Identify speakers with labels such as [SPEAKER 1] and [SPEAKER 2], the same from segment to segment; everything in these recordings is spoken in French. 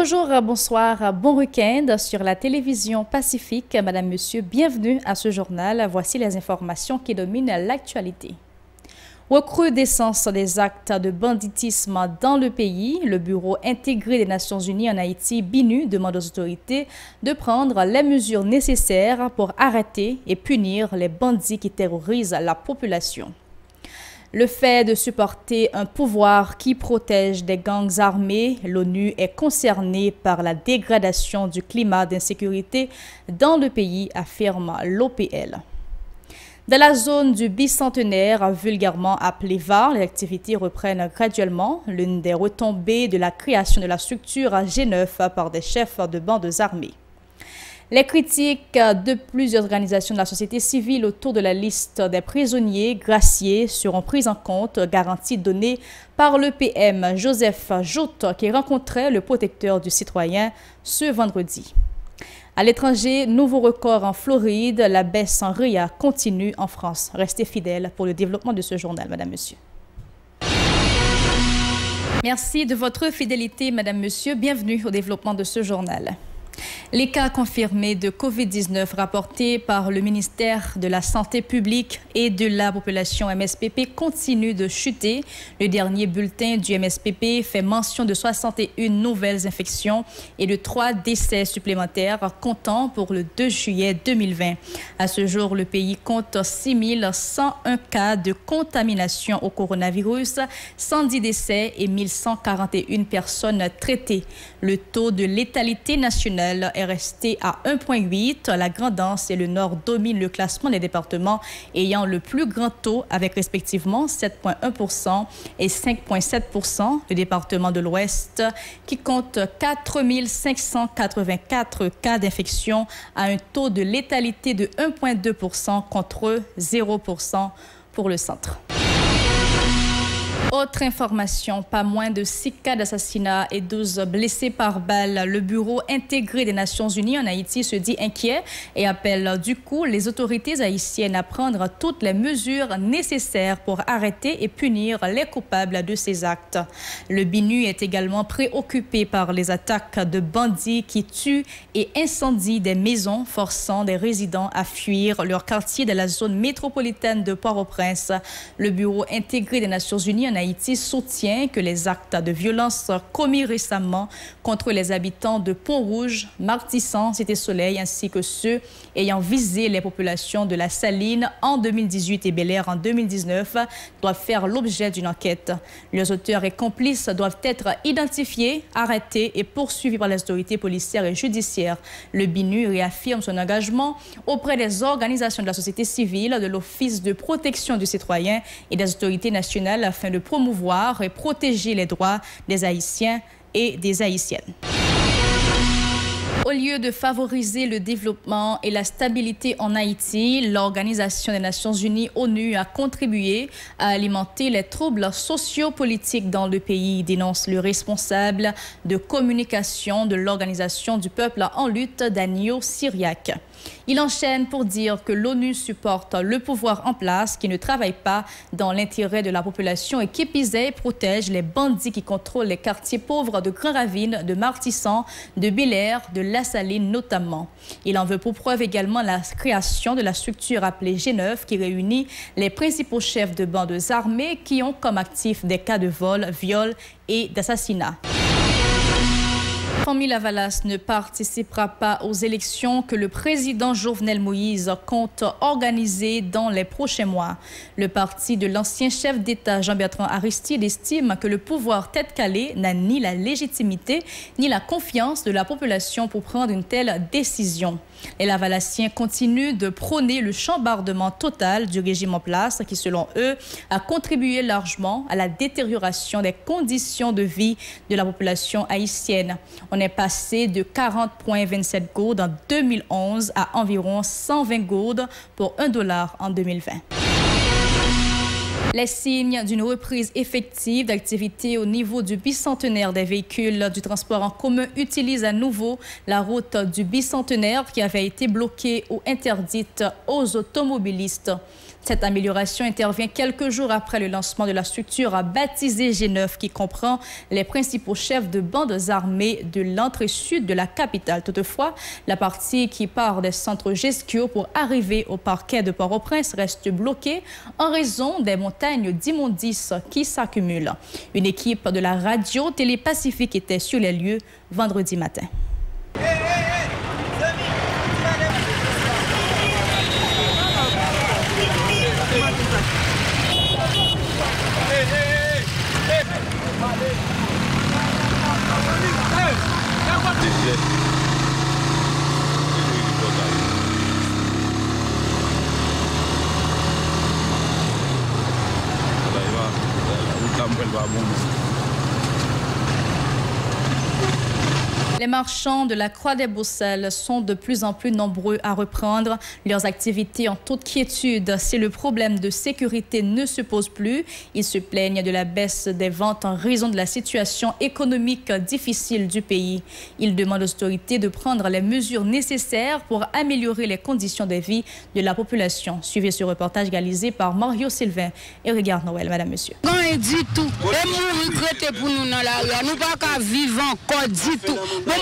[SPEAKER 1] Bonjour, bonsoir, bon week-end sur la télévision Pacifique. Madame, Monsieur, bienvenue à ce journal. Voici les informations qui dominent l'actualité. Recrudescence des actes de banditisme dans le pays, le Bureau intégré des Nations Unies en Haïti, BINU, demande aux autorités de prendre les mesures nécessaires pour arrêter et punir les bandits qui terrorisent la population. Le fait de supporter un pouvoir qui protège des gangs armés, l'ONU est concernée par la dégradation du climat d'insécurité dans le pays, affirme l'OPL. Dans la zone du bicentenaire, vulgairement appelée VAR, les activités reprennent graduellement, l'une des retombées de la création de la structure G9 par des chefs de bandes armées. Les critiques de plusieurs organisations de la société civile autour de la liste des prisonniers graciés seront prises en compte, garantie donnée par le PM Joseph Jout qui rencontrait le protecteur du citoyen ce vendredi. À l'étranger, nouveau record en Floride, la baisse en RIA continue en France. Restez fidèles pour le développement de ce journal, Madame, Monsieur. Merci de votre fidélité, Madame, Monsieur. Bienvenue au développement de ce journal. Les cas confirmés de COVID-19 rapportés par le ministère de la Santé publique et de la population MSPP continuent de chuter. Le dernier bulletin du MSPP fait mention de 61 nouvelles infections et de 3 décès supplémentaires, comptant pour le 2 juillet 2020. À ce jour, le pays compte 6 101 cas de contamination au coronavirus, 110 décès et 1141 personnes traitées. Le taux de létalité nationale est resté à 1,8. La Grand'Anse et le Nord dominent le classement des départements ayant le plus grand taux avec respectivement 7,1% et 5,7%. Le département de l'Ouest qui compte 4 584 cas d'infection a un taux de létalité de 1,2% contre 0% pour le centre. Autre information, pas moins de 6 cas d'assassinat et 12 blessés par balle. Le Bureau intégré des Nations Unies en Haïti se dit inquiet et appelle du coup les autorités haïtiennes à prendre toutes les mesures nécessaires pour arrêter et punir les coupables de ces actes. Le BINU est également préoccupé par les attaques de bandits qui tuent et incendient des maisons, forçant des résidents à fuir leur quartier de la zone métropolitaine de Port-au-Prince. Le Bureau intégré des Nations Unies en Haïti soutient que les actes de violence commis récemment contre les habitants de Pont-Rouge, Martissan, Cité-Soleil, ainsi que ceux ayant visé les populations de la Saline en 2018 et Bel-Air en 2019 doivent faire l'objet d'une enquête. Les auteurs et complices doivent être identifiés, arrêtés et poursuivis par les autorités policières et judiciaires. Le BINU réaffirme son engagement auprès des organisations de la société civile, de l'Office de protection du citoyen et des autorités nationales afin de promouvoir et protéger les droits des Haïtiens et des Haïtiennes. Au lieu de favoriser le développement et la stabilité en Haïti, l'Organisation des Nations Unies, ONU, a contribué à alimenter les troubles sociopolitiques dans le pays, dénonce le responsable de communication de l'Organisation du peuple en lutte, Danilo Syriac. Il enchaîne pour dire que l'ONU supporte le pouvoir en place qui ne travaille pas dans l'intérêt de la population et qui pisait protège les bandits qui contrôlent les quartiers pauvres de Grand Ravine, de Martissan, de Bel-Air, de La Saline notamment. Il en veut pour preuve également la création de la structure appelée G9 qui réunit les principaux chefs de bandes armées qui ont comme actifs des cas de vol, viol et d'assassinat. Famille Lavalas ne participera pas aux élections que le président Jovenel Moïse compte organiser dans les prochains mois. Le parti de l'ancien chef d'État Jean-Bertrand Aristide estime que le pouvoir tête calée n'a ni la légitimité ni la confiance de la population pour prendre une telle décision. Les Lavalassiens continuent de prôner le chambardement total du régime en place qui, selon eux, a contribué largement à la détérioration des conditions de vie de la population haïtienne. On est passé de 40,27 gourdes en 2011 à environ 120 gourdes pour $1 en 2020. Les signes d'une reprise effective d'activité au niveau du bicentenaire des véhicules du transport en commun utilisent à nouveau la route du bicentenaire qui avait été bloquée ou interdite aux automobilistes. Cette amélioration intervient quelques jours après le lancement de la structure baptisée G9 qui comprend les principaux chefs de bandes armées de l'entrée sud de la capitale. Toutefois, la partie qui part des centres Gesquio pour arriver au parquet de Port-au-Prince reste bloquée en raison des montagnes d'immondices qui s'accumulent. Une équipe de la radio Télé-Pacifique était sur les lieux vendredi matin. Les marchands de la Croix-des-Bousselles sont de plus en plus nombreux à reprendre leurs activités en toute quiétude. Si le problème de sécurité ne se pose plus, ils se plaignent de la baisse des ventes en raison de la situation économique difficile du pays. Ils demandent aux autorités de prendre les mesures nécessaires pour améliorer les conditions de vie de la population. Suivez ce reportage réalisé par Mario Sylvain et Regard Noël, madame, monsieur.
[SPEAKER 2] Quand il dit tout, et nous regrettons pour nous dans la rue, nous pas qu'à vivre encore dit tout.
[SPEAKER 3] À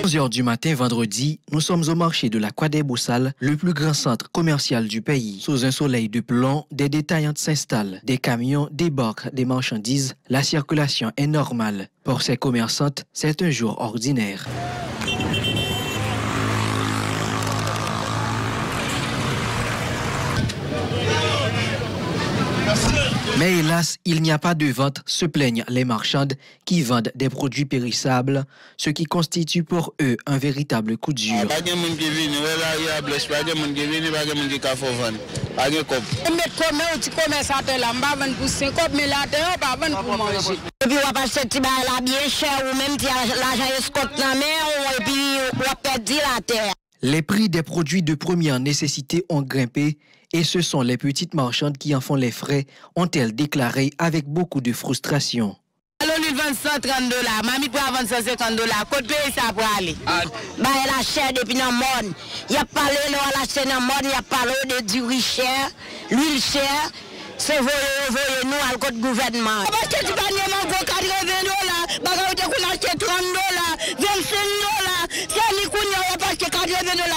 [SPEAKER 3] 11h du matin vendredi, nous sommes au marché de la Croix-des-Boussales, le plus grand centre commercial du pays. Sous un soleil de plomb, des détaillantes s'installent. Des camions débarquent des marchandises. La circulation est normale. Pour ces commerçantes, c'est un jour ordinaire. Mais hélas, il n'y a pas de vente, se plaignent les marchandes qui vendent des produits périssables, ce qui constitue pour eux un véritable coup de dur. Les prix des produits de première nécessité ont grimpé et ce sont les petites marchandes qui en font les frais, ont-elles déclaré avec beaucoup de frustration.
[SPEAKER 2] L'huile vend $130, mamie pour vendre $150, côté pays ça pour aller. Bah elle a cher depuis dans monde. Il y a parlé là la chaîne dans monde, il y a parlé de du riz cher, l'huile cher. C'est voyer nous à côté gouvernement. Parce que tu vas gagner $80, bagarre de qu'on acheter $30, $25. C'est ni qu'on y a parce que $80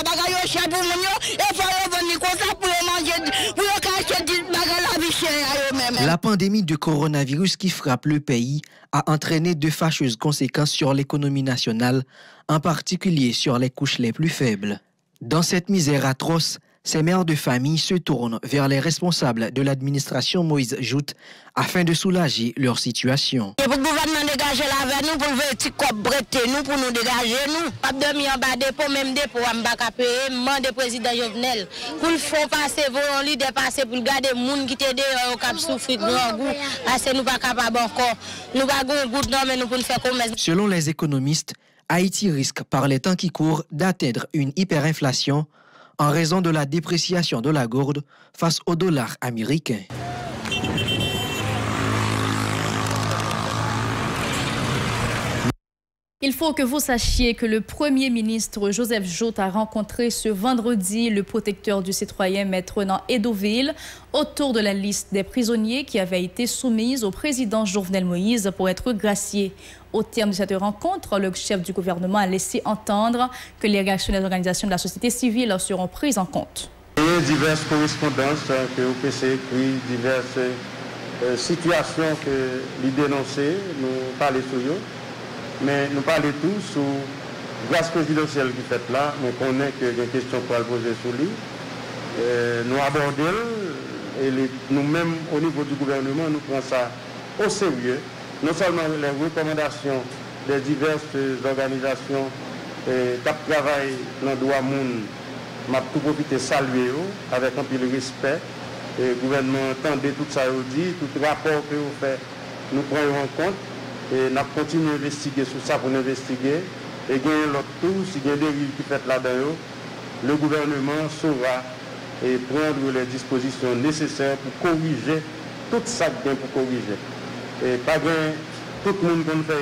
[SPEAKER 2] bagarre cher pour nous et faut vendre comme ça pour manger pour acheter bagarre la vie chère même.
[SPEAKER 3] La pandémie de coronavirus qui frappe le pays a entraîné de fâcheuses conséquences sur l'économie nationale, en particulier sur les couches les plus faibles. Dans cette misère atroce, ces mères de famille se tournent vers les responsables de l'administration Moïse Joute afin de soulager leur situation.
[SPEAKER 2] Pour le gouvernement dégager la veille, nous pour le petit cop bretter nous pour nous dégager nous. Pas dormir en bas dépôt, même dépôt en bas payer, demande président Jovenel. Pour le fond passer, vont lui dépasser pour garder les gens qui t'aident au cap souffrir grand goût. Parce que nous pas capables encore. Nous pas grand goût non mais nous pour faire commerce.
[SPEAKER 3] Selon les économistes, Haïti risque par les temps qui courent d'atteindre une hyperinflation en raison de la dépréciation de la gourde face au dollar américain.
[SPEAKER 1] Il faut que vous sachiez que le Premier ministre Joseph Joute a rencontré ce vendredi le protecteur du citoyen Maître Renan Edoville autour de la liste des prisonniers qui avaient été soumise au président Jovenel Moïse pour être graciés. Au terme de cette rencontre, le chef du gouvernement a laissé entendre que les réactions des organisations de la société civile seront prises en compte.
[SPEAKER 4] Il y a diverses correspondances que l'OPC écrit, diverses situations que les dénoncés nous parlent sur eux. Mais nous parlons tous sur la grâce présidentielle qui fait là, mais qu'on connaît que des questions pour poser sur lui. Nous abordons et nous-mêmes au niveau du gouvernement, nous prenons ça au sérieux. Non seulement les recommandations des diverses organisations qui travaillent dans le droit monde, m'a tout profité saluer avec un peu de respect. Le gouvernement entendait tout ça dit, tout rapport que vous faites, nous prenons en compte. Et nous continuons à investiguer sur ça pour nous investiguer. Et gagner l'autre tour, si il y a des dérives qui fait là-dedans, le gouvernement saura et prendre les dispositions nécessaires pour corriger tout ça bien pour corriger. Et pas bien tout le monde qu'on fait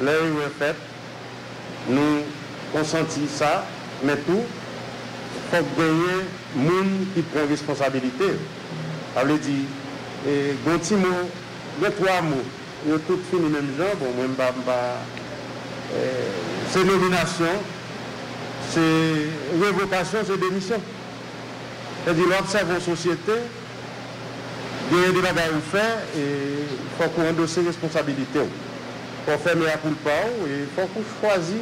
[SPEAKER 4] l'erreur est faite. Nous consenti ça, mais tout, il faut gagner des gens qui prennent responsabilité. Ça veut dire, bon petit mot, les 3 mots, ils ont tous fini même genre, bon, même c'est nomination, c'est révocation, c'est démission. C'est-à-dire, l'observation société, il y a des bagages à faire et il faut qu'on endosse les responsabilités. Il faut faire mes culpa et il faut qu'on choisisse.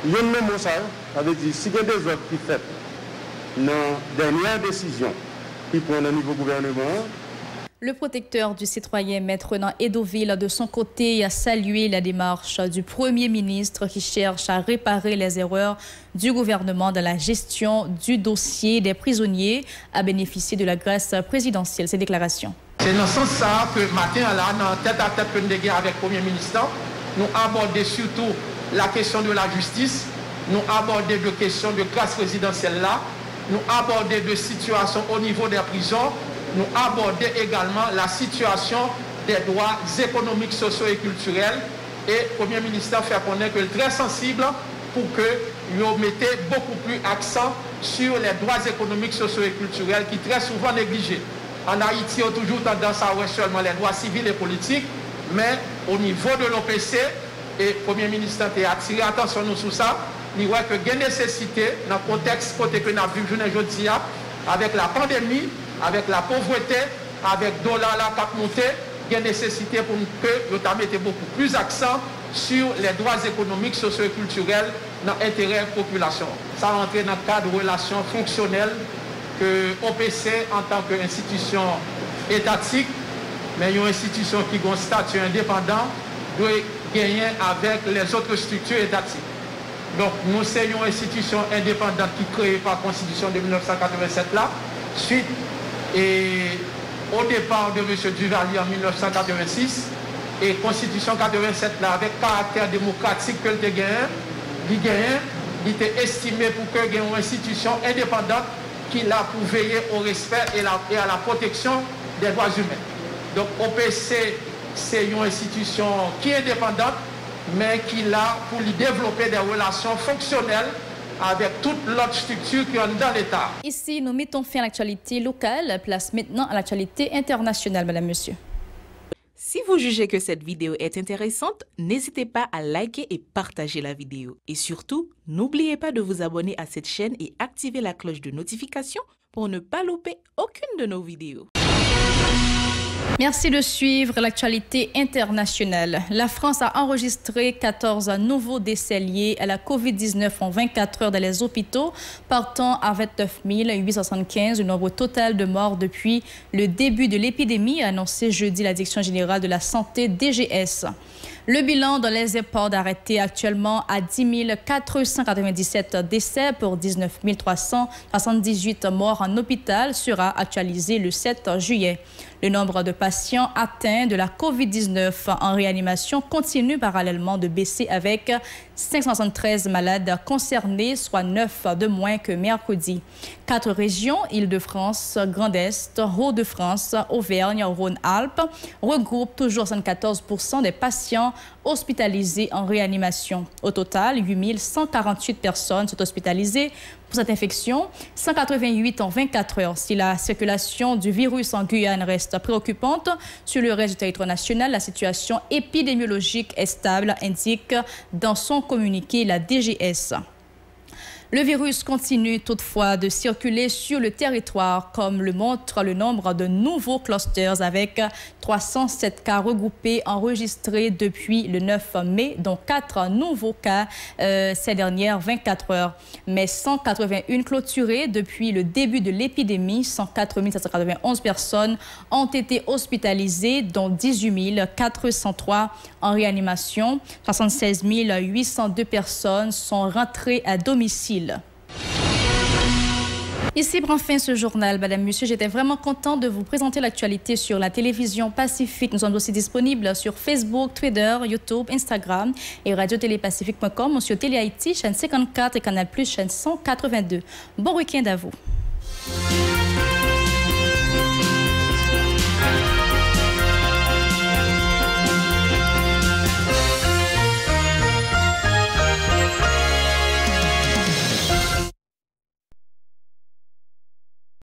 [SPEAKER 4] Il y a un même ça, ça veut dire, si il y a des autres qui font dans la dernière décision qui prennent au niveau gouvernement.
[SPEAKER 1] Le protecteur du citoyen, Maître Renan Edoville, de son côté, a salué la démarche du Premier ministre qui cherche à réparer les erreurs du gouvernement dans la gestion du dossier des prisonniers à bénéficier de la grâce présidentielle. Ces déclarations.
[SPEAKER 5] C'est dans ce sens ça que matin, là, dans tête à tête que nous avons avec le Premier ministre, nous abordons surtout la question de la justice, nous abordons de questions de grâce présidentielle là, nous abordons de situations au niveau des prisons, nous abordons également la situation des droits économiques, sociaux et culturels. Et le Premier ministre fait connaître que est très sensible pour que vous mettez beaucoup plus accent sur les droits économiques, sociaux et culturels qui sont très souvent négligés. En Haïti, on a toujours tendance à avoir seulement les droits civils et politiques, mais au niveau de l'OPC, et le Premier ministre a attiré attention nous sur ça, il voit que il y a nécessité, dans le contexte côté que nous avons vu aujourd'hui, avec la pandémie, avec la pauvreté, avec le dollar là qui a monté, il y a nécessité pour que nous mettions beaucoup plus accent sur les droits économiques, sociaux et culturels dans l'intérêt de la population. Ça rentre dans le cadre de relations fonctionnelles que l'OPC, en tant qu'institution étatique, mais une institution qui a un statut indépendant, doit gagner avec les autres structures étatiques. Donc, nous sommes une institution indépendante qui est créée par la Constitution de 1987 là, suite et au départ de M. Duvalier en 1986, et Constitution 87 là, avec caractère démocratique que le gagne, il était estimé pour que il y ait une institution indépendante qui l'a pour veiller au respect et à la protection des droits humains. Donc OPC, c'est une institution qui est indépendante, mais qui l'a pour lui développer des relations fonctionnelles avec toute l'autre structure qui est dans l'État.
[SPEAKER 1] Ici, nous mettons fin à l'actualité locale, place maintenant à l'actualité internationale, madame, monsieur.
[SPEAKER 6] Si vous jugez que cette vidéo est intéressante, n'hésitez pas à liker et partager la vidéo. Et surtout, n'oubliez pas de vous abonner à cette chaîne et activer la cloche de notification pour ne pas louper aucune de nos vidéos.
[SPEAKER 1] Merci de suivre l'actualité internationale. La France a enregistré 14 nouveaux décès liés à la COVID-19 en 24 heures dans les hôpitaux, partant à 29 875, le nombre total de morts depuis le début de l'épidémie, a annoncé jeudi la Direction générale de la santé DGS. Le bilan dans les EHPAD arrêté actuellement à 10 497 décès pour 19 378 morts en hôpital sera actualisé le 7 juillet. Le nombre de patients atteints de la COVID-19 en réanimation continue parallèlement de baisser avec 573 malades concernés, soit 9 de moins que mercredi. 4 régions, Île-de-France, Grand Est, Hauts-de-France, Auvergne, Rhône-Alpes, regroupent toujours 74% des patients hospitalisés en réanimation. Au total, 8 148 personnes sont hospitalisées pour cette infection, 188 en 24 heures. Si la circulation du virus en Guyane reste préoccupante, sur le reste du territoire national, la situation épidémiologique est stable, indique dans son communiqué la DGS. Le virus continue toutefois de circuler sur le territoire, comme le montre le nombre de nouveaux clusters avec 307 cas regroupés enregistrés depuis le 9 mai, dont 4 nouveaux cas ces dernières 24 heures. Mais 181 clôturés depuis le début de l'épidémie, 104 791 personnes ont été hospitalisées, dont 18 403 en réanimation. 76 802 personnes sont rentrées à domicile. Ici prend fin ce journal, madame, monsieur. J'étais vraiment contente de vous présenter l'actualité sur la télévision Pacifique. Nous sommes aussi disponibles sur Facebook, Twitter, YouTube, Instagram et radiotélépacifique.com, sur Télé Haïti, chaîne 54 et Canal+, chaîne 182. Bon week-end à vous.